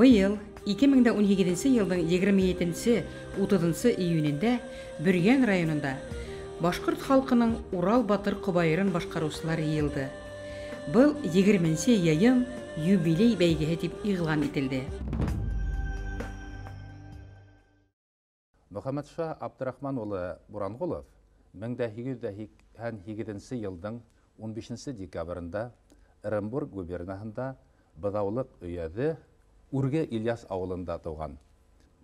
Быйыл 2017 елның 27-30 июнендә Бөрьән районында башкорт халкының Урал Батыр Кобайырын башкаручылар йыелды. Был 20-нче йыйын юбилей бәйгеһе дип игълан ителде. Мөхәммәтша Абдрахман улы Буранғолов 1908 елның 15 декабрында Ырымбур губернасында Быдаулык өйәҙе Үрге Ильяс ауылында туған.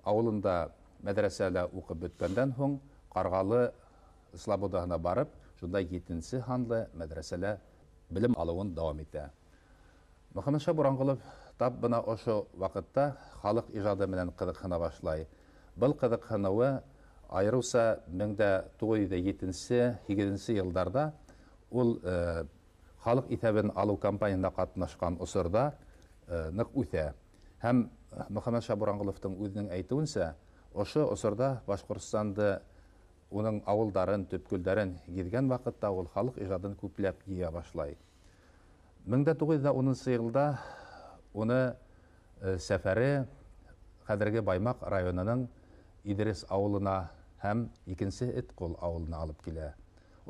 Ауылында мәдрәсәлә уҡып бөткәндән һуң Ҡарғалы Слободаһына барып, шунда 7-нче һанлы мәдрәсәлә белем алыуын дауам итә. Мөхәммәтша Буранғолов тап бына ошо ваҡытта халыҡ ижады менән ҡыҙыҡһына башлай. Был ҡыҙыҡһыныуы айырыуса 1907-8 йылдарда ул халыҡ иҫәбен алыу кампанияһында ҡатнашҡан осорда ныҡ үҫә. Һәм Мөхәммәтша Буранғоловтың үҙенең әйтеүенсә, ошо осорда Башҡортостанды, уның ауылдарын, төпкөлдәрен гиҙгән ваҡытта ул халыҡ ижадын күпләп йыя башлай. 1910 йылда уны сәфәре хәҙерге Баймаҡ районының Идрис ауылына һәм икенсе Этҡол ауылына алып килә.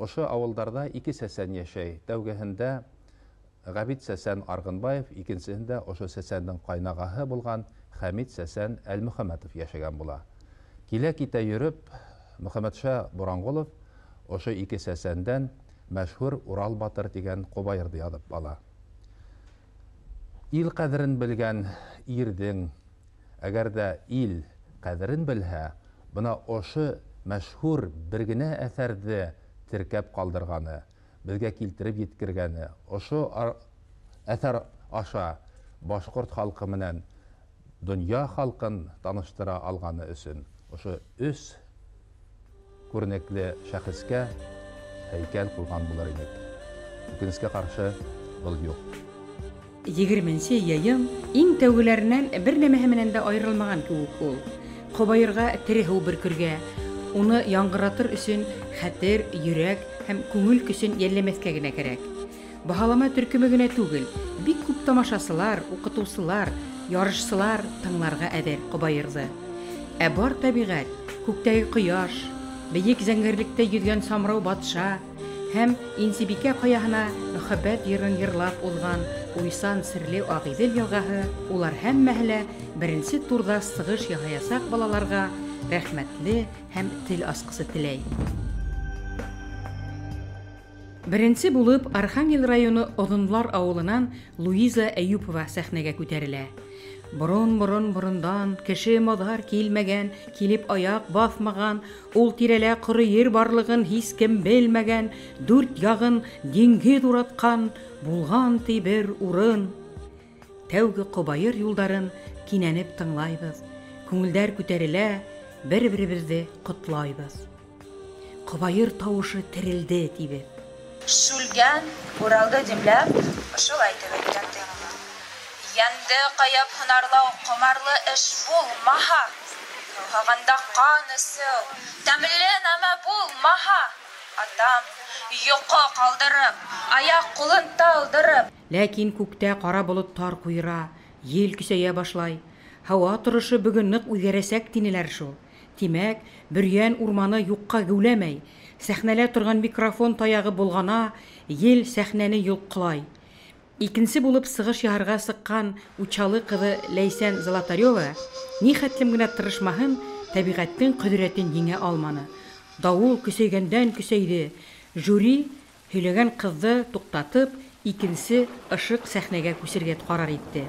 Ошо ауылдарда 2 сәсән йәшәй. Тәүгеһендә Ғәбит сәсән Арғынбаев, икенсеһендә ошо сәсәндең ҡайнағаһы булған Хәмит сәсән Әлмөхәмәтов йәшәгән була. Килә-китә йөрөп, Мөхәммәтша Буранғолов ошо 2 сәсәндән мәшһүр Урал Батыр дигән Ҡобайырҙы яҙып ала. Ил ҡәҙерен белгән ирҙең, әгәр дә ил ҡәҙерен белһә, бына ошо мәшһүр бер генә әҫәрҙе теркәп ҡалдырғаны, беҙгә килтереп еткергәне, ошо әҫәр аша башҡорт халҡы менән донъя халҡын таныштыра алғаны өсөн ошо 3 күренекле шәхескә һәйкәл ҡуйған булыр инек. Үкенескә ҡаршы, был юҡ. 20-нче йыйын иң тәүгеләренән бер нәмәһе менән дә айырылмаған кеүек ул. Ҡобайырға тере һыу бөркөргә, уны яңғыратыр өсөн хәтер, йөрәк һәм күңел көсөн йәлләмәҫкә генә кәрәк. Баһалама төркөмө генә түгел, бик күп тамашасылар, уҡытыусылар, ярышсылар тыңларға әҙер Ҡобайырҙы. Ә бар тәбиғәт, күктәге ҡояш, бейек зәңгәрлектә йөҙгән Самрау батша һәм Инсибикә ҡаяһына мөхәббәт йырын йырлап уҙған уйсан серле Ағиҙел йылғаһы, улар һәммәһе лә беренсе турҙа сығыш яһаясаҡ балаларға рәхмәтле һәм тел асҡысы теләй. Беренсе булып Архангел районы Оҙонлар ауылынан Луиза Әйүпова сәхнәгә күтәрелә. Борон-борон-борондан кеше маҙар килмәгән, килеп аяҡ баҫмаған, ул тирәлә ҡоро ер барлығын һис кем белмәгән, 4 яғын диңгеҙ уратҡан, булған ти бер урын. Тәүге Ҡобайыр юлдарын кинәнеп тыңлайбыҙ, күңелдәр күтәрелә, бер-беребеҙҙе ҡотлайбыҙ. Ҡобайыр тауышы терелде тибеҙ. Шүлгән, Уралды димләп, ошолай тәбәккән тиңме. Йәнде ҡайып һынарлау ҡомарлы эш булмаһа, һағанда ҡан эсеү, тәмле нәмә булмаһа, атам йоҡо ҡалдырып, аяҡ ҡулын талдырып. Ләкин күктә ҡара болоттар ҡуйыра, ел көсәйә башлай. Һауа торышы бөгөн ныҡ үҙгәрәсәк тинеләр шул. Тимәк, Бөрйән урманы юҡҡа геүләмәй. Сәхнәлә торған микрофон таяғы булғана, ел сәхнәне йолҡҡолай. Икенсе булып сығыш яһарға сыҡҡан Учалы ҡыҙы Ләйсән Золотарева ни хәтлем генә тырышмаһын, тәбиғәттең ҡөҙрәтен еңә алманы. Дауыл көсәйгәндән көсәйҙе. Жюри һөйләгән ҡыҙҙы туҡтатып, икенсе ышыҡ сәхнәгә күсергә ҡарар итте.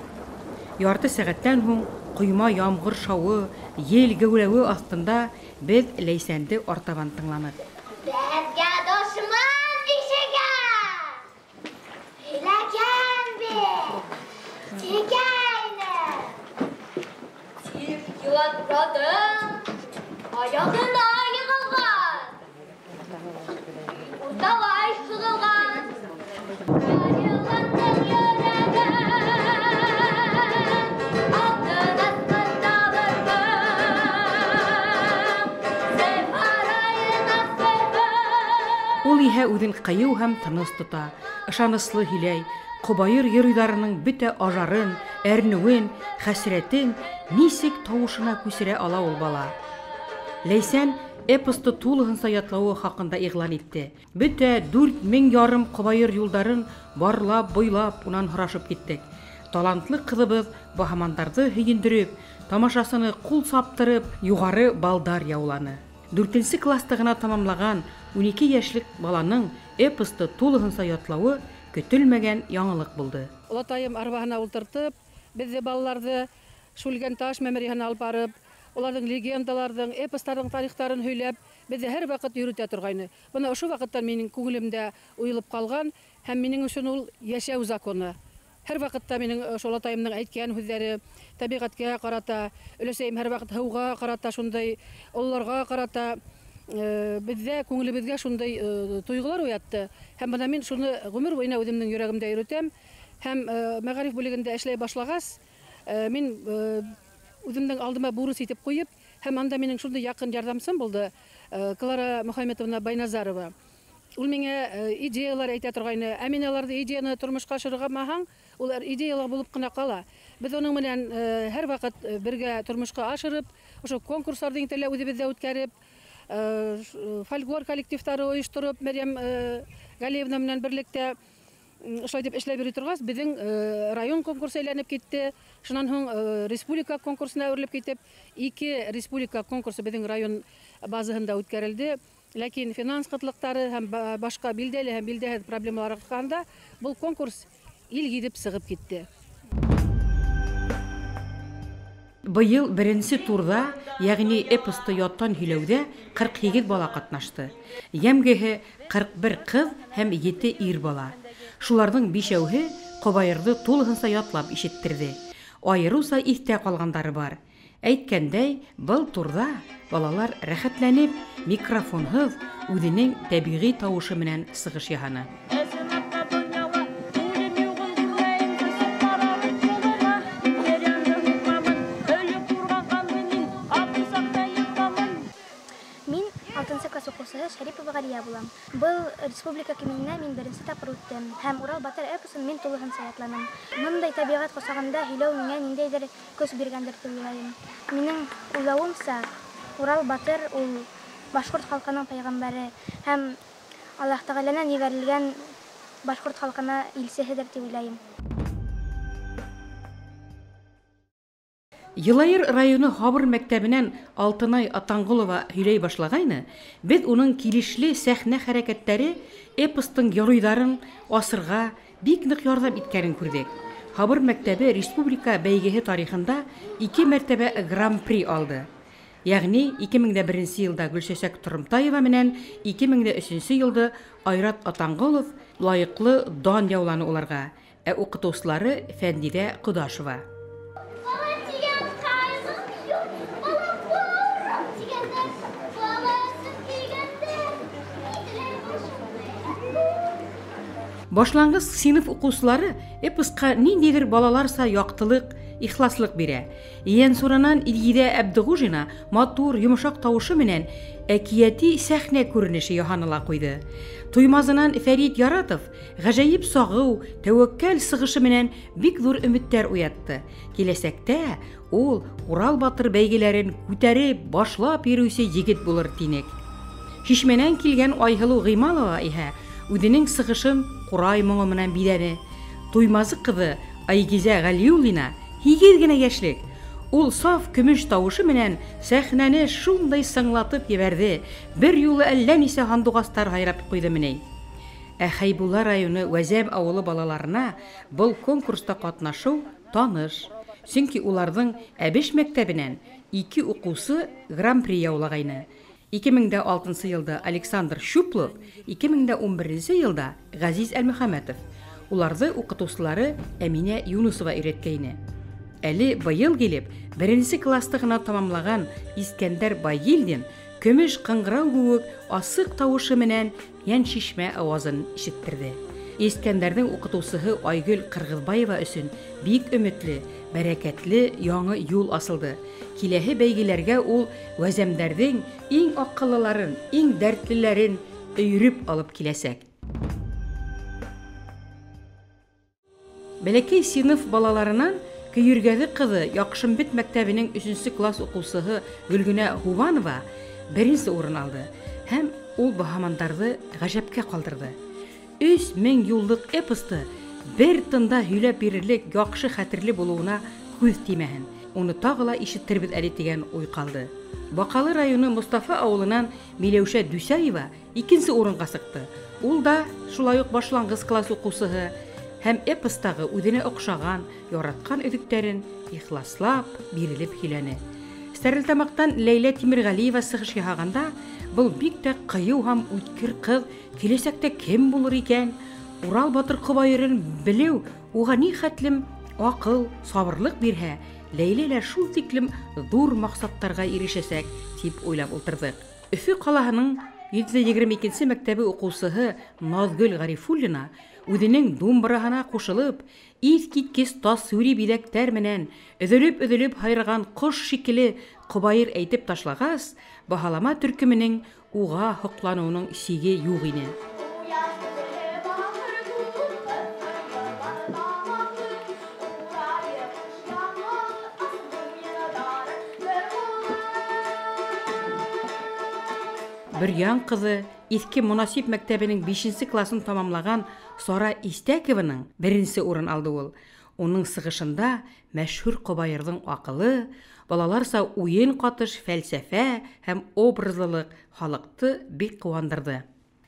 Ярты сәғәттән һуң ҡойма ямғыр шауы, ел геүләүе аҫтында беҙ Ләйсәнде артабан тыңланыҡ. Беҙгә дошман ишегән! Һөйләгән бит! Тигәйне! Тик йылатҡандың аяғына йығылған! Урталай сығылған! Йылаттың йөрәген! Алтын аҫтында бер Ул иһә үҙен ҡыйыу һәм тыныс тота, ышаныслы һөйләй, Ҡобайыр йыр-уйҙарының бөтә ажарын, әрнүен, хәсрәтен нисек тавышына күсерә ала ул бала. Ләйсән эпосты тулыһынса ятлауы хакында игълан итте. Бөтә 4000 ярым кобайыр юлдарын барлап, буйлап, унан һорашып киттек. Талантлы кызыбыз баһамандарды һөендереп, тамашасыны кул саптырып, югары балдар яуланы. 4-нче класста гына тамамлаган 12 яшьлек баланың эпосты тулыһынса ятлауы көтелмәгән яңалык булды. Олатайым арбаһына ултыртып, безне балаларды Шүлгән таш мәмерияһенә алып барып, уларның легендаларның, эпостарның тарихтарын һөйләп, безне һәр вакыт йөрүтә торгайны. Буны ошо вакыттан минең күңелемдә уелып калган һәм минең өчен ул яшәү законы. Һәр вакытта минең Олатаемның әйткән һүзләре табигатькә карата, өләсәем һәр вакыт һауга карата, шундай олларга карата бездә күңелебезгә шундай туйгылар уятты. Һәм бына мин шуны гомер буена үземнең йөрәгемдә йөрүтәм. Һәм мәгариф бүлегендә эшләй башлагас, мин үземнең алдыма бурыс итеп куеп, һәм анда минең шундый якын ярдәмчем булды, Клара Мөхәммәтовна Байназарова. Ул миңа идеялар әйтә торгайны, ә мин аларны идеяны тормышка ашырмасаң, улар идеялар булып кына кала. Без аның белән һәр вакыт бергә тормышка ашырып, ошо конкурсларны интелле үзебездә үткәреп, фольклор коллективтары оештырып, Мәрьям Галиевна белән берлектә ошай дип эшләп йөри торгас, безнең район конкурсы әйләнеп китте. Шуннан соң республика конкурсына әверелеп китеп, 2 республика конкурсы безнең район базасында үткәрелде. Ләкин финанс кытлыктары һәм башка билдәле һәм билдәһез проблемалар аркасында бу конкурс ил гидеп сыгып китте. Быел беренче турда, ягъни эпосты яттан һөйләүдә 48 бала катнашты. Ямгеһе 41 кыз һәм 7 ир бала. Шуларның 5-әүһе кобайырды тулыһынса ятлап ишеттерде. Айрыуса истә калгандары бар. Әйткәндәй, был турда балалар рәхәтләнеп, микрофонһыз үзенең табигый тавышы менән сыгыш яһаны. Шәрипова Галия булам. Был республика кимәленә мин беренче тапкыр үттем һәм Урал батыр эпосын мин тулыһынса ятладым. Мондай табигать косагында һөйләү миңа ниндәйдер көч биргәндер дип уйлыйм. Минең уйлавымча, Урал батыр ул башкорт халкының пайгамбәре һәм Аллаһ Тәгаләнән җибәрелгән башкорт халкына илчеһедер дип уйлыйм. Йылайыр районы Хабыр мәктәбенән Алтынай Атаңгылова һөйләй башлагайны, без уның килешле сәхнә хәрәкәтләре эпостың геройдарын асырга бик нык ярдәм иткәнен күрдек. Хабыр мәктәбе республика бәйгеһе тарихында 2 мәртәбә гран-при алды. Ягъни 2001 елда Гөлчәчәк Тормтаева менән 2003 елда Айрат Атаңгылов лаеклы дан яуланы уларга, ә укытучылары Фәндидә Кудашева. Башлангыч сыйныф укучылары эпоска ниндидер балаларса яктылык, ихласлык бирә. Иян суранан Илгидә Әбдүгужина матур, йомшак тавышы менән әкияти сәхнә күренеше яһаныла куйды. Туймазынан Фәрит Яратов гаҗәеп сагыу, тәвәккәл сыгышы менән бик зур өметтәр уятты. Киләсәктә ул Урал батыр бәйгеләрен күтәреп, башлап йөрүче егет булыр тинек. Шишмәнән килгән Айһылу Гыймалова иһә үзенең сыгышын Курай моңы менән бидәне. Туймазы кызы Айгизә Галиуллина 8 генә яшьлек. Ул саф көмеш тавышы менән сәхнәне шундай сыңлатып ебәрде. Бер юлы әллә нисә хандугастар хайрап куйды менә. Ә Хайбулла районы Вәзәм авылы балаларына был конкурста катнашу таныш. Чөнки уларның Әбеш мәктәбенән 2 укучысы гран-при яулагайны. 2006 елда Александр Щуплов, 2011 елда Газиз Әлмөхәмәтов. Уларны укытучылары Әминә Юнусова өйрәткәйне. Әле быел килеп, 1-нче класста гына тамамлаган Искәндәр Байгилдин көмеш кыңгырау кебек асык тавышы менән ян шишмә авазын ишеттерде. Искәндәрнең укытучысы Айгөл Кыргызбаева өчен бик өметле, бәрәкәтле яңа юл асылды. Киләһе бәйгеләргә ул Вәзәмдәрнең иң акыллыларын, иң дәртлеләрен өйрәп алып киләсәк. Бәләкәй сыйныф балаларынан Көйіргәҙі ҡыҙы Яҡшымбет мәктәбенең 3-нче класс уҡыусыһы Гөлгөнә Һубанова 1-нче урын алды һәм ул баһамандарҙы ғәжәпкә ҡалдырҙы. 3000 юллыҡ эпосты бер тында һөйләп бирерлек яҡшы хәтерле булыуына күҙ тимәһен. Уны тағы ла ишеттербеҙ әле тигән уй ҡалды. Баҡалы районы Мостафа ауылынан Миләүшә Дүсәева 2-нче урынға сыҡты. Ул да шулай уҡ башланғыс класс уҡыусыһы һәм эпостағы үҙенә оҡшаған, яратҡан өҙөктәрен ихласлап бирелеп һөйләне. Стәрлетамаҡтан Ләйлә Тимерғәлиева сығыш яһағанда, был бик тә ҡыйыу һәм үткер ҡыҙ киләсәктә кем булыр икән? Урал Батыр Ҡобайырын белеү уға ни хәтлем аҡыл, сабырлыҡ бирһә, Ләйлә лә шул тиклем ҙур маҡсаттарға ирешәсәк, тип уйлап ултырҙык. Өфө ҡалаһының 122-нче мәктәбе уҡыусыһы Наҙгөл Ғарифуллина үҙенең думбыраһына ҡушылып, иҫ киткес тасури биҙәктәр менән өҙөлөп һайраған ҡош шикелле Ҡобайыр әйтеп ташлағас, баһалама төркөмөнөң уға һоҡланыуының сиге юҡ ине. Бөрйән ҡыҙы Иҫке Мөнасип мәктәбенең 5-нче классын тамамлаған Сара Истәкованың 1-нче урын алды ул. Уның сығышында мәшһүр Ҡобайырҙың аҡылы, балаларса уйын ҡатыш, фәлсәфә һәм образлылыҡ халыҡты бик ҡыуандырҙы.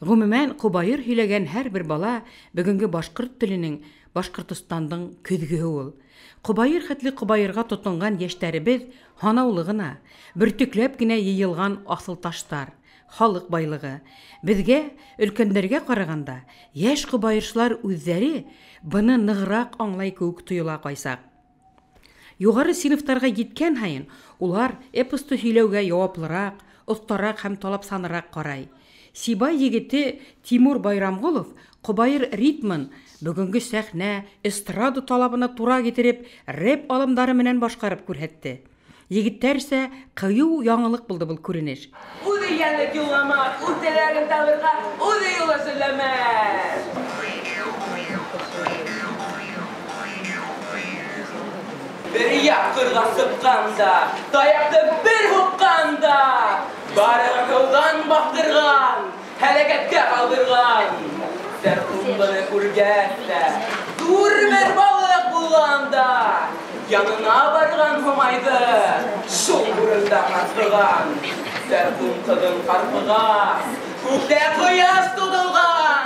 Ғөмүмән, Ҡобайыр һөйләгән һәр бер бала бөгөнгө башҡорт теленең, Башҡортостандың көҙгөһө ул. Ҡобайыр хәтле Ҡобайырға тотонған йәштәребеҙ һанаулы ғына, бөртөкләп кенә йыйылған аҫыл таштар. Халыҡ байлығы. Беҙгә, өлкәндәргә ҡарағанда, йәш Ҡобайырсылар үҙҙәре быны нығыраҡ аңлай кеүек тойола ҡайсаҡ. Юғары синыфтарға еткән һайын, улар эпосты һөйләүгә яуаплыраҡ, оҫтараҡ һәм талапсаныраҡ ҡарай. Сибай егете Тимур Байрамғолов Ҡобайыр ритмын бөгөнгө сәхнә, эстрада талабына тура китереп, рэп алымдары менән башҡарып күрһәтте. Егеттәрсә ҡыйыу яңылыҡ булды был күренеш. Үҙе йәнлек юламаҫ, үҙҙәрен табырға, үҙе юла сөйләмәҫ. Бер яҡтырға сыҡҡанда, таяҡты бер һуҡҡанда, барығын һыуҙан баҫтырған, һәләкәткә ҡалдырған. Сәркумбыны күргәндә, ҙур бер балыҡ булғанда, янына барған һомайды, шул урында ҡарпыған. Сәркум ҡыҙын ҡарпыға, күктә ҡояш тудылған.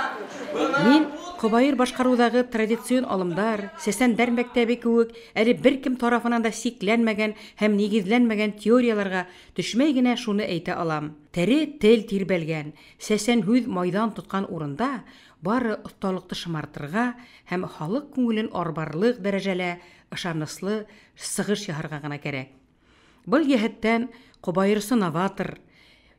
Мин Ҡобайыр башҡарыуҙағы традицион алымдар, сәсәндәр мәктәбе кеүек, әле бер кем тарафынан да сикләнмәгән һәм нигеҙләнмәгән теорияларға төшмәй генә шуны әйтә алам. Тәре тел тирбәлгән, сәсән һүҙ майҙан тотҡан урында бары оҫталыҡты шымартырға һәм халыҡ күңелен арбарлыҡ дәрәжәлә ышаныслы сығыш яһарға ғына кәрәк. Был йәһәттән Ҡобайырсы новатор,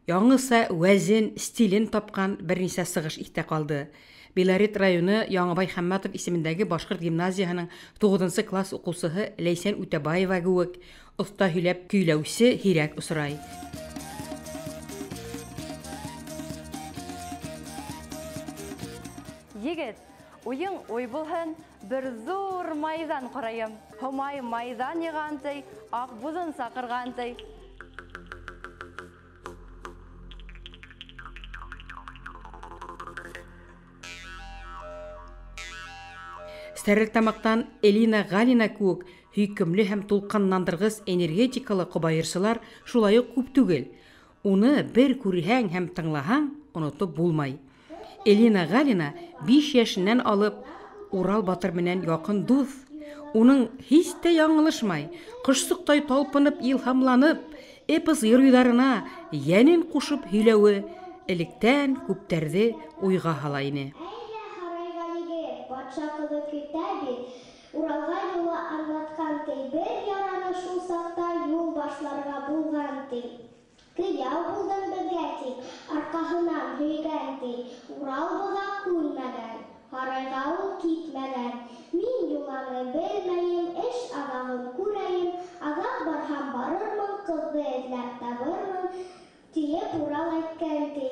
яңыса вәзен, стилен тапҡан бер нисә сығыш иҫтә ҡалды. Белорет районы Яңыбай Хәммәтов исемендәге башҡорт гимназияһының 9-нчы класс уҡыусыһы Ләйсән Үтәбаева кеүек оҫта һөйләп көйләүсе һирәк осрай. Егет, уйың уй булһын, бер зур майҙан ҡарайым. Һомай майҙан йығантый, Аҡбуҙын саҡырғантый. Стәрлетамаҡтан Элина Галина кеүек һөйкөмлө һәм тулҡынландырғыс энергетикалы Ҡобайырсылар шулай уҡ күп түгел. Уны бер күрһәң һәм тыңлаһаң, онотоп булмай. Элина Галина 5 йәшенән алып Урал Батыр менән яҡын дуҫ. Уның һис тә яңылышмай, ҡошсоҡтай талпынып, илһамланып, эпос йырыйҙарына йәнен ҡушып һөйләүе электән күптәрҙе уйға һала ине. Батша ҡыҙы көтә бит, Уралға юлы аңлатҡан ти, бер яраны шул саҡта юл башларға булған ти. Кейәү булдың беҙгә ти, арҡаһынан һөйгән ти, Урал быға күнмәгән, һарайға ул китмәгән. Мин юланы белмәйем, эш аҙағын күрәйем, аҙаҡ барһам барырмын, ҡыҙҙы эҙләп табырмын, тиеп Урал әйткән ти.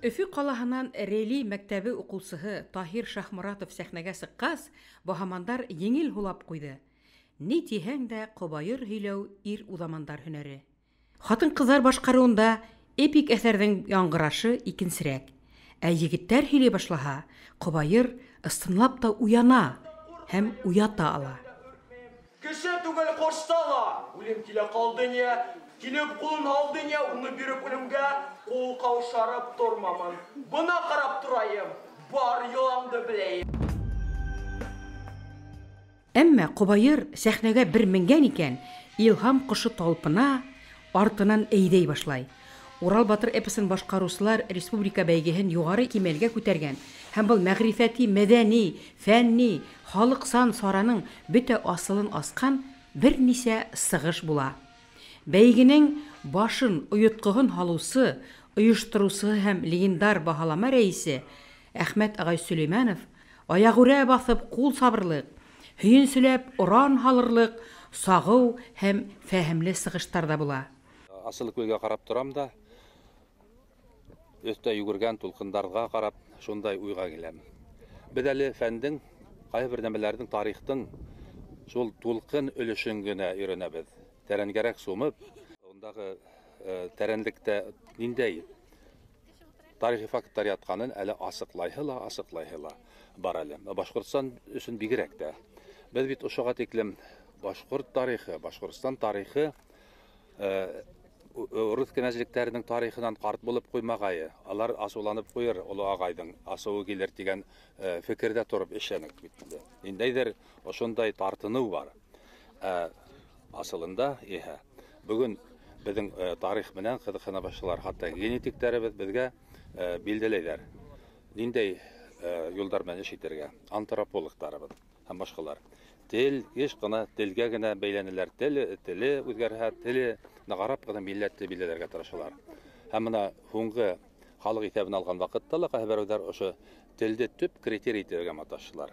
Өфі қалаһынан Рели мәктәбе уҡыусыһы Таһир Шахмуратов сәхнәгә сыҡҡас, баһамандар еңел һулап ҡуйҙы. Ни тиһәң дә ҡобайыр һөйләү ир уҙамандар һөнәре. Хатын-ҡыҙҙар башҡарыуында эпик әҫәрҙең яңғырашы икенсерәк. Ә егеттәр һөйләй башлаһа, ҡобайыр ысынлап та уяна һәм уята ала. Кеше түгел ҡоштала. Үлем килә ҡалды не, килеп ҡулын алды не, уны биреп үлемгә ҡул ҡаушарып тормамын. Бына ҡарап торайым, бар йыланды беләйем. Әммә ҡобайыр сәхнәгә бер менгән икән, илһам ҡошы талпына, артынан әйҙәй башлай. Урал Батыр эпосын башҡарыусылар республика бәйгеһен юғары кимәлгә күтәргән һәм был мәғрифәти, мәҙәни, фәнни, халыҡсан сараның бөтә асылын асҡан бер нисә сығыш була. Бәйгенең башын ойотҡоһон һалыусы, ойоштороусыһы һәм легендар баһалама рәйесе Әхмәт ағай Сөләймәнов аяғүрә баҫып ҡул сабырлыҡ, һөйөнсөләп оран һалырлыҡ, сағыу һәм фәһемле сығыштарҙа була. Асылы күлгә ҡарап торам да, өҫтә йүгергән тулҡындарға ҡарап, шундай уйға киләм. Беҙ әле фәндең, ҡайһы бер нәмәләрҙең, тарихтың шул тулҡын өлөшөн генә өйрәнәбеҙ. Тәрәнгәрәк сумып, ондағы тәрәнлектә ниндәй тарихи факттар ятҡанын әле асыҡлайһы ла бар әле. Башҡортостан өсөн бигерәк тә. Беҙ бит ошоға тиклем Башҡорт тарихы, Башҡортостан тарихы урыҫ кенәзлектәренең тарихынан ҡарт булып ҡуймағайы. Алар асыуланып ҡуйыр, оло ағайҙың асыуы килер тигән фекерҙә тороп эшләнек бит. Ниндәйҙер ошондай тартыныу бар. Асылында иһә бөгөн беҙҙең тарих менән ҡыҙыҡһына башлар, хатта генетиктәребеҙ беҙгә билдәләйҙәр. Ниндәй юлдар менән эш итергә? Антропологтарыбыҙ һәм башҡалар. Тел, еш ҡына телгә генә бәйләнеләр. Теле үҙгәрһә, теле нағарап ҡына милләтте билдәләргә тырышалар. Һәм бына һуңғы халыҡ иҫәбен алған ваҡытта ла ҡайһы берәүҙәр ошо телде төп критерий итергә маташалар.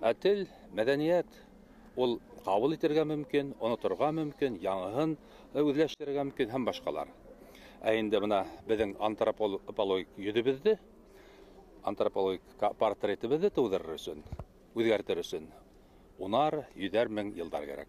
Ә тел, мәҙәниәт, ул ҡабул итергә мөмкин, оноторға мөмкин, яңыһын үҙләштерергә мөмкин һәм башҡалар. Ә инде бына беҙҙең антропологик йөҙөбөҙҙө, антропологик портретыбыҙҙы тыуҙырыр өсөн, үҙгәртер өсөн 10-100 мең йылдар кәрәк.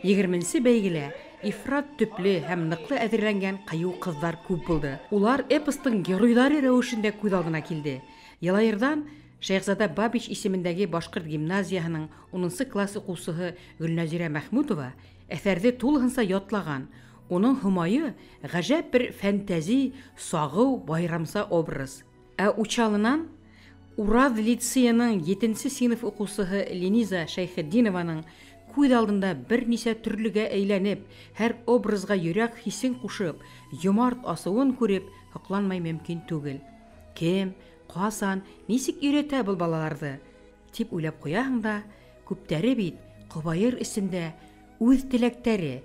20-нсе бәйгелә ифрат төпле һәм ныҡлы әҙерләнгән ҡыйыу ҡыҙҙар күп булды. Улар эпостың геройҙары рәүешендә күҙ алдына килде. Йылайырҙан Шәйхзада Бабич исемендәге Башҡорт гимназияһының 10-нсы класс уҡыусыһы Гөлнәзирә Мәхмүтова әҫәрҙе тулыһынса ятлаған. Уның һомайы ғәжәп бер фәнтәзи, сағыу, байрамса образ. Ә Учалынан Урал лицейының 7-нсе синиф уҡыусыһы Лениза Шәйхетдинованың күҙ алдында бер нисә төрлөгә әйләнеп, һәр образға йөрәк хисен ҡушып, йомарт асыуын күреп, һоҡланмай мөмкин түгел. Кем, ҡасан, нисек өйрәтә был балаларҙы? Тип уйлап ҡуяһың да, күптәре бит ҡобайыр эсендә үҙ теләктәре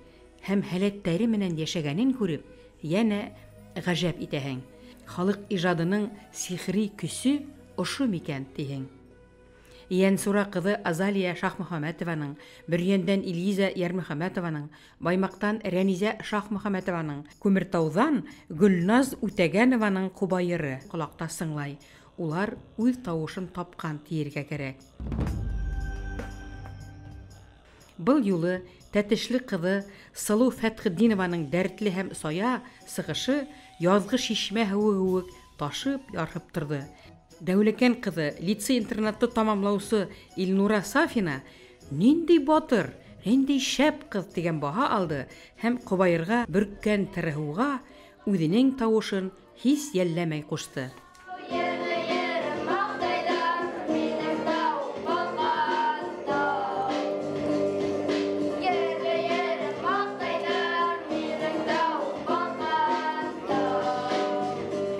һәм һәләттәре менән йәшәгәнен күреп, йәнә ғәжәп итәһең. Халыҡ ижадының сихри көсө ошо микән тиһең. Йәнсура ҡыҙы Азалия Шахмөхәмәтованың, Бөрйәндән Илиза Йәрмөхәмәтованың, Баймаҡтан Рәнизә Шахмөхәмәтованың, Күмертауҙан Гөлназ Үтәгәнованың ҡобайыры ҡолаҡта сыңлай. Улар үҙ тауышын тапҡан тиергә кәрәк. Был юлы тәтешле ҡыҙы Сылыу Фәтхетдинованың дәртле һәм сая сығышы яҙғы шишмә һыуы кеүек ташып, ярһып торҙо. Дәүлекән ҡыҙы, лицей-интернатты тамамлаусы Илнура Сафина ниндәй батыр, ниндәй шәп ҡыҙ тигән баһа алды һәм ҡобайырға бөрккән тере һыуға үҙенең тауышын һис йәлләмәй ҡушты.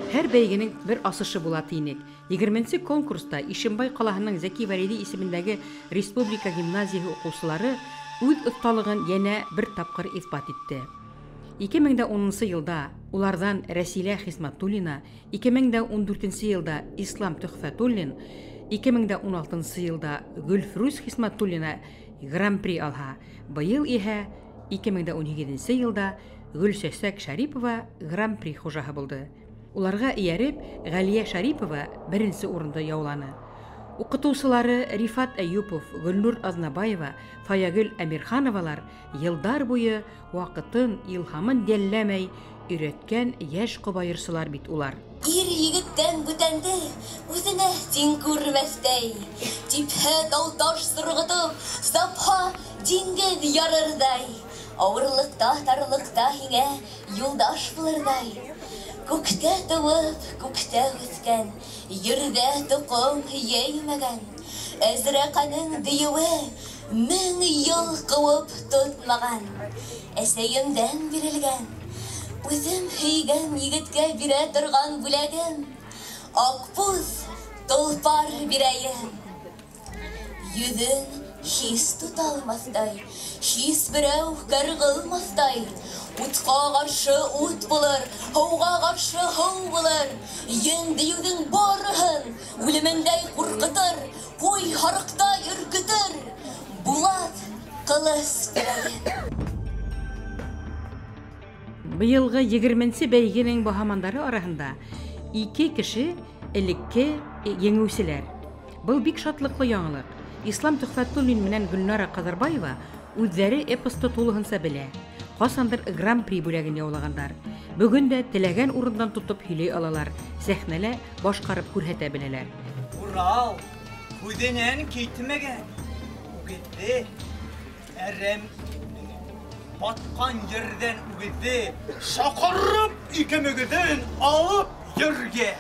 Һәр бәйгенең бер асышы була тиенек. 20-нсе конкурста Ишембай ҡалаһының Зәки Вәлиди исемендәге республика гимназияһы уҡыусылары үҙ оҫталығын йәнә бер тапҡыр иҫбат итте. 2010 йылда уларҙан Рәсилә Хисмәтуллина, 2014 йылда Ислам Төхфәтуллин, 2016 йылда Гөлфрүз Хисмәтуллина гран-при алһа, быйыл иһә 2018 йылда Гөлсәсәк Шарипова гран-при хужаһы булды. Уларга ияреп, Галия Шарипова беренче урынды яуланы. Укытучылары Рифат Әйюпов, Гөлнур Азнабаева, Фаягүл Әмирхановалар йылдар буе вакытын, илһамын дәлләмәй өйрәткән яшь кобаерчылар бит улар. Ир егеттән бүтәнде, үзенә тиң күрмәстәй. Типһә тау-таш сыргытып, сапха диңгез ярырдай. Авырлыкта, тарлыкта һиңә юлдаш булырдай. Күктә туып, күктә үскән, йөрдә туқым йәймәгән. Әзрәкәнең диюе 1000 ел куып тотмаган. Әсәемдән бирелгән, үзем һөйгән егеткә бирә торган бүләгем. Акбуз толпар бирәем. Йөзен хис туталмастай, хис берәү кыргылмастай. Утка каршы ут булыр, һауга каршы һау булыр. Йөн диюдең барыһын үлемендәй куркытыр, куй харыкта өркетер. Булат кылыс кирәген. Быелгы 20нче бәйгенең баһамандары арасында 2 кеше элекке еңүчеләр. Был бик шатлыклы яңалык. Ислам Төхфәтуллин менән Гөлнара Казарбаева үзләре эпосты тулыһынча белә. Касандыр гран-при бүләген яулагандар. Бүген дә теләгән урындан тотып һөйләй алалар. Сәхнәлә башкарып күрһәтә беләләр. Урал, күзенән китмәгән. Үгетте, әрәм баткан җирдән үгетте, шакырып икемегедән алып йөргә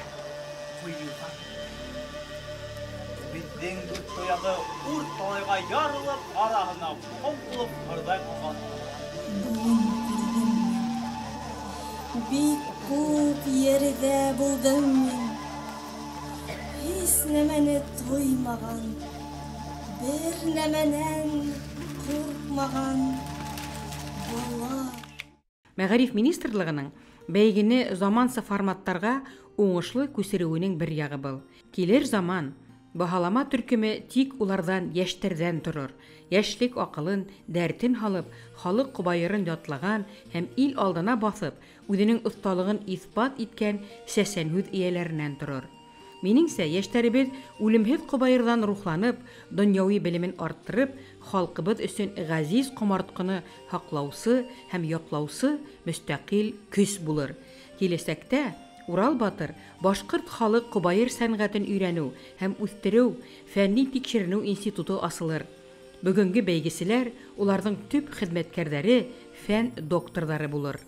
куйган. Безнең бу тоягы урталайга ярылып, арагына копылып кырдай калган. Бик күп ердә булдым мин. Һис нәмәне тоймаган, бер нәмәнән куркмаган бала. Мәгариф министрлыгының бәйгене заманча форматтарга уңышлы күсерүенең бер ягы был. Килер заман баһалама төркеме тик улардан яшьтәрдән торыр. Яшьлек акылын, дәртен халып, халык кубайырын ятлаган һәм ил алдына басып, үзенең осталыгын исбат иткән сәсәнһүз ияләреннән торыр. Минеңсә, яшьтәребез үлемһез кубайырдан рухланып, дөньяви белемен арттырып, халкыбыз өчен газиз комарткыны хаклаусы һәм яклаусы мөстәкыйль көч булыр. Киләсәктә Урал Батыр башкорт халык кубайыр сәнгатен өйрәнү һәм үстерү фәнни тикшеренү институты асылыр. Бүгенге бәйгеселәр уларның төп хезмәткәрләре, фән докторлары булыр.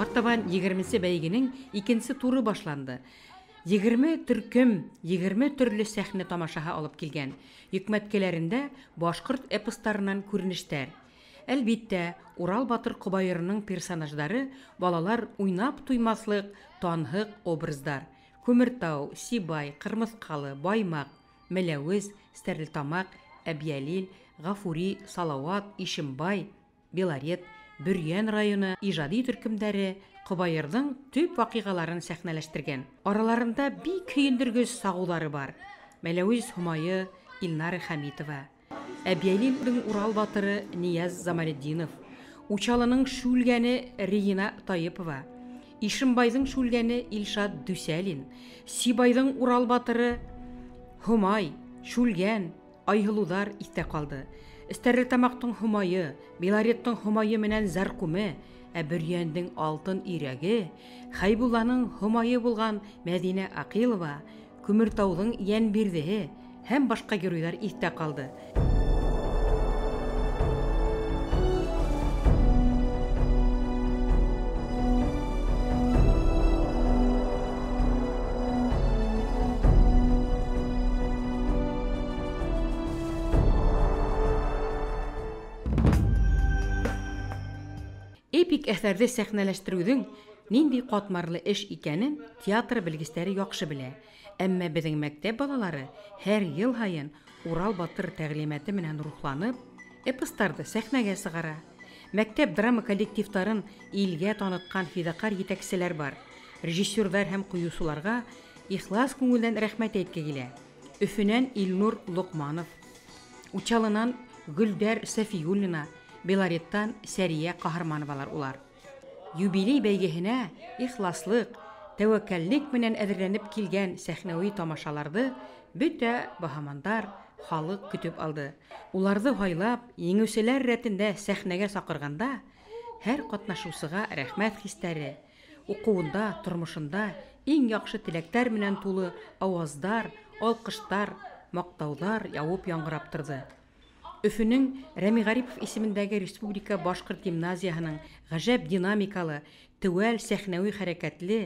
Артабан 20нче бәйгенең икенче туры башланды. 20 төркем, 20 төрле сәхнә тамашаһы алып килгән. Йөкмәткәләрендә башкорт эпостарынан күренештәр. Әлбиттә, Урал Батыр кубайырының персонаждары балалар уйнап туймаслык танһык образдар. Күмертау, Сибай, Кырмыскалы, Баймак, Мәләвез, Стәрлетамак, Әбьялил, Гафури, Салават, Ишембай, Белорет, Бөрьән районы ижади төркемдәре Кобайырдың төп вакыйгаларын сәхнәләштергән. Араларында бик көендергеч сагулары бар. Мәләвез Хумайы, Илнара Хамитова. Әбьялилдың Урал батыры Нияз Замалетдинов. Учалының шүлгәне Регина Таепова. Ишембайдың шүлгәне Илшат Дүсәлин. Сибайдың Урал батыры Хумай, Шүлгән, Айһылудар истә калды. Стәрлетамактың Хумайы, Белореттың Хумайы менән Заркуме, Бөрьәндең Алтын ирәге, Хайбулланың Хумайы булган Мәдинә Акилова, Күмертауның Йәнбирдеһе һәм башка геройлар истә калды. Эпик әсәрде сәхнәләштерүҙең нинди ҡатмарлы эш икәнен театр белгестәре яҡшы белә. Әммә беҙҙең мәктәп балалары һәр йыл һайын Урал батыр тәғлимәте менән рухланып, эпостарҙы сәхнәгә сығара. Мәктәп драма коллективтарын илгә танытҡан фиҙаҡар етәкселәр бар. Режиссерҙар һәм ҡуйыусыларға ихлас күңелдән рәхмәт әйткегә килә. Өфөнән Илнур Лоҡманов, Учалынан Гөлдәр Сәфиуллина, Белореттан Сәрия Ҡаһармановалар улар. Юбилей бәйгеһенә ихласлыҡ, тәүәккәллек менән әҙерләнеп килгән сәхнәүи тамашаларҙы бөтә баһамандар, халыҡ көтөп алды. Уларҙы һайлап, еңеүселәр рәтендә сәхнәгә саҡырғанда, һәр ҡатнашыусыға рәхмәт хистәре, уҡыуында, тормошонда иң яҡшы теләктәр менән тулы ауаздар, алҡыштар, маҡтауҙар яуып яңғырап торҙо. Өфөнөң Рәми Ғарипов исемендәге Республика Башҡорт гимназияһының ғәжәп динамикалы, теүәл сәхнәүи хәрәкәтле,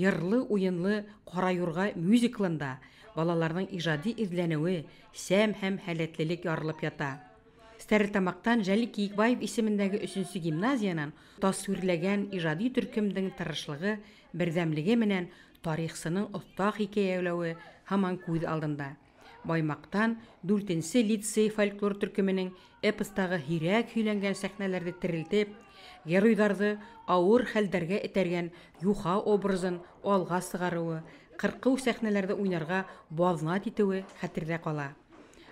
йырлы уйынлы Ҡара юрға мюзиклында балаларҙың ижади эҙләнеүе, сәм һәм һәләтлелек ярылып ята. Стәрлетамаҡтан Жәлил Кейекбаев исемендәге 3-нче гимназиянан тасвирләгән ижади төркөмдөң тырышлығы, берҙәмлеге менән тарихсының оҫта хикәйәләүе һаман күҙ алдында. Баймаҡтан 4-нче лицей фольклор төркөмөнөң эпостағы һирәк һөйләнгән сәхнәләрҙе терелтеп, геройҙарҙы ауыр хәлдәргә этәргән юха образын алға сығарыуы, ҡырҡыу сәхнәләрҙе уйнарға баҙнат итеүе хәтерҙә ҡала.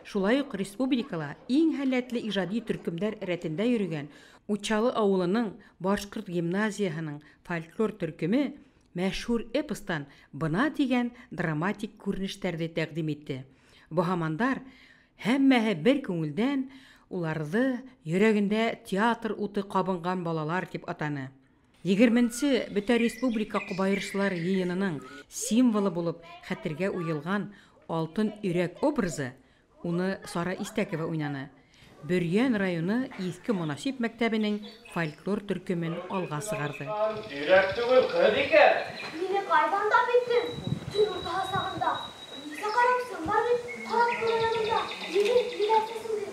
Шулай уҡ республикала иң һәләтле ижади төркөмдәр рәтендә йөрөгән Учалы ауылының Башҡорт гимназияһының фольклор төркөмө мәшһүр эпостан бына тигән драматик күренештәрҙе тәҡдим итте. Баһамандар һәммәһе бер күңелдән уларҙы йөрәгендә театр уты ҡабынған балалар тип атаны. 20-нче бөтә республика ҡобайырсылар йыйынының символы булып хәтергә уйылған алтын өйрәк образы уны Сара Истәкова уйнаны. Бөрйән районы Иҫке Монасип мәктәбенең фольклор төркөмөн алға сығарҙы. Өйрәк түгел, ҡыҙ икән. Мине ҡайҙан да биттең? Төн уртаһы сағында. Нисә ҡарапсың? Бар бит, ҡарап ҡына янында. Егет, егәтсәсеңде.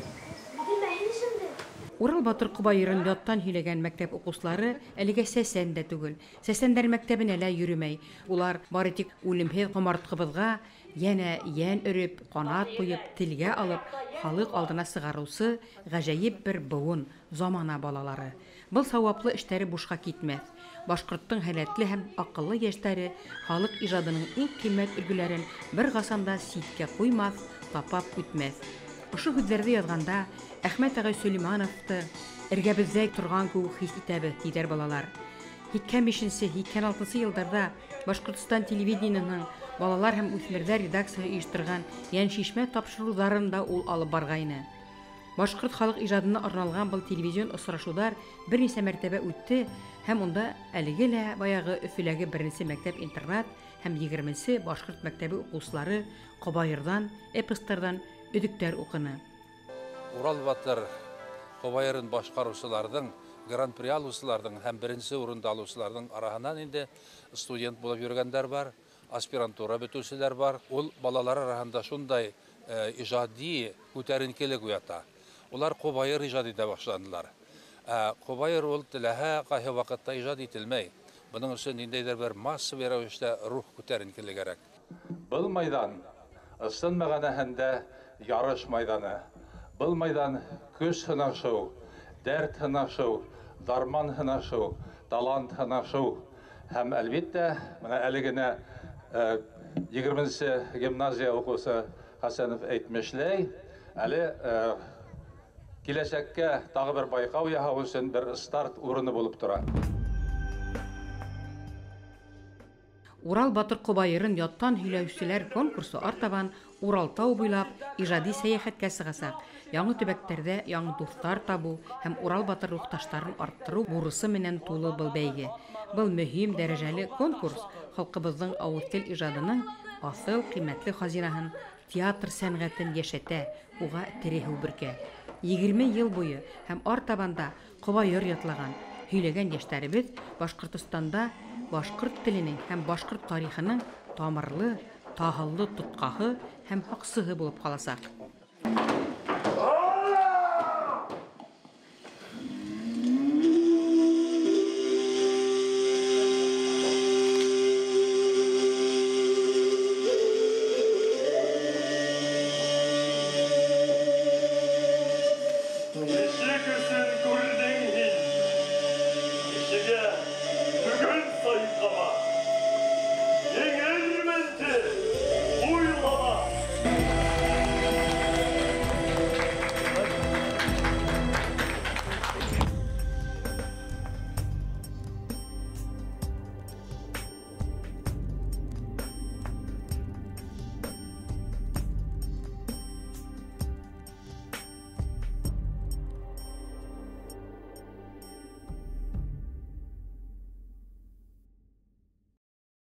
Белмәйһең ишемде. Урал батыр Ҡобайырын яттан һөйләгән мәктәп уҡыусылары әлегә сәсән дә түгел. Сәсәндәр мәктәбенә лә йөрөмәй. Улар бары тик үлемһеҙ ҡомартҡыбыҙға йәнә йән өрөп, ҡанат ҡуйып, телгә алып, халыҡ алдына сығарыусы ғәжәйеп бер быуын, замана балалары. Был сауаплы эштәре бушҡа китмәҫ. Башҡорттың һәләтле һәм аҡыллы йәштәре халыҡ ижадының иң ҡиммәт өлгөләрен бер ҡасанда ситкә ҡуймаҫ, тапап үтмәҫ. Ошо һүҙҙәрҙе яҙғанда Әхмәт ағай Сөлеймановты эргәбеҙҙә торған кеүек хис итәбеҙ, тиҙәр балалар. 2005-2006 йылдарҙа Башҡортостан телевидениеһының балалар һәм үҫмерҙәр редакцияһы ойоштырған йәншишмә тапшырыуҙарын да ул алып барғайны. Башҡорт халыҡ ижадына арналған был телевизион осрашыуҙар бер нисә мәртәбә үтте һәм унда әлеге лә баяғы Өфөләге 1-нче мәктәп-интернат һәм 20-нче Башҡорт мәктәбе уҡыусылары Ҡобайырҙан, эпостарҙан өҙөктәр уҡыны. Урал батыр Ҡобайырын башҡарыусыларҙың, гран-при алыусыларҙың һәм 1-нче урынды алыусыларҙың араһынан инде студент булып йөргәндәр бар, аспирантура бөтөүселәр бар. Ул балалар араһында шундай ижади күтәренкелек уята. Улар Ҡобайыр ижад итә башланылар. Ҡобайыр ул теләһә ҡайһы ваҡытта ижад ителмәй. Бұның үшін ниндейдер бір массовый рәвештә рух күтәренкелеге кирәк. Бұл майдан ысын мәгънәһендә ярыш майданы. Бұл майдан көз һынашыу, дәрт һынашыу, дарман һынашыу, талант һынашыу һәм әлбәттә, менә әле генә 20-нче гимназия укучысы Хәсәнов әйтмешләй, әле киләчәккә тагы бер байкау яһау өчен бер старт урыны булып тора. Урал Батыр Кобайырын яттан һөйләүчеләр конкурсы артабан Уралтау буйлап ижади сәяхәткә сыгасак, яңы төбәктәрдә яңы дуслар табу һәм Урал Батыр рухташтарын арттыру бурысы менән тулы был бәйге. Был мөһим дәрәҗәле конкурс халкыбызның авыз тел ижадының асыл кыйммәтле хазинаһын, театр сәнгатен яшәтә, уга тирәһү биркә. 20 ел буе һәм артабанда Кобайыр ятлаган, һөйләгән яшьтәребез Башкортстанда башкорт теленең һәм башкорт тарихының тамырлы, тағыллы тоткаһы һәм һаксыһы булып каласак.